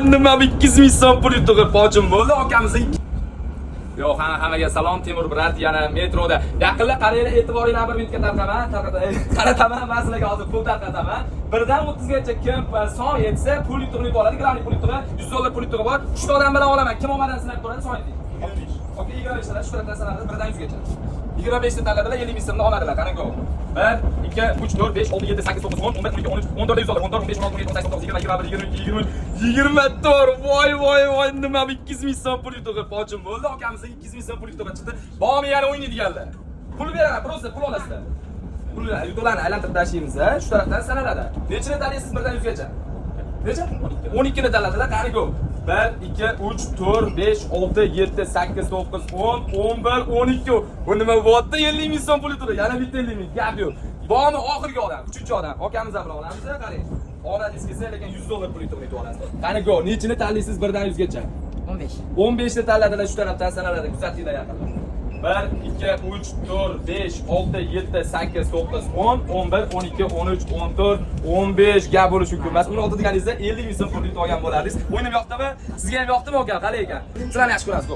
Nima 200 ming so'm pul yutib bojim bo'ldi akamizning. Yo'q, hammaga salom. Temur brat yana metroda. Yaqinda qaranglar, e'tiboringlarni bir minutga qarataman, men sizlarga hozir pul tarqataman. Birdan 30 gacha kim son yetsa pul yutib oladi, gramlik pul yutib, 100 dollar pul yutib bor. 3 ta odam bilan olaman. Kim olmadan sinab ko'radi, son yeting. Okey, 25 ta, shu tarafdan sanadi, birdan 100 gacha. 25 ta tanladilar, 50 ming so'mni oladilar. Qarang go. 1 2 3 4 5 6 7 8 9 10 11 12 13 14 100 dollar, 14 15 16 17 18 19 20 tor. Voy, nima 200 ming so'm pul yutib bojim bo'ldi. Akamizning 200 ming so'm pul yutib chiqdi. Bormi yana o'ynaydiganlar. Pul beraman, просто pul olasizlar. Pullarni yutuqlarni aylantirib tashlaymiz, shu tarafdan sanaladi. Nechini tanlaysiz birdan 100 gacha? Necha? 12 ni tanladilar. Qani go. 1 2 3 4 5 6 7 8 9 10 11 12. Bu nima bo'pti? 50 ming so'm pul yutdi. Yana bitta 50 ming. Gap yo'q. Bormi oxirgi odam, 3-odam. Akamiz bilan olamiz, qarang. Oladingiz kelsa, lekin 100 dollar pul yutib olasiz. Qani go. Nechini tanlaysiz birdan 100 gacha? 15. 15 ni tanladilar, shu tarafdan sanaladi. Kuzatinglar yaqinlar. 1 2 3 4 5 6 7 8 9 10 11 12 13 14 15 gap bo'lishi mumkin emas. Uni oldi deganingizda 50 ming so'm pul yutib olgan bo'lardingiz. O'yinim yoqdimi? Sizga ham yoqdimi aka? Qalay ekan? Sizlarni yaxshi ko'rasiz.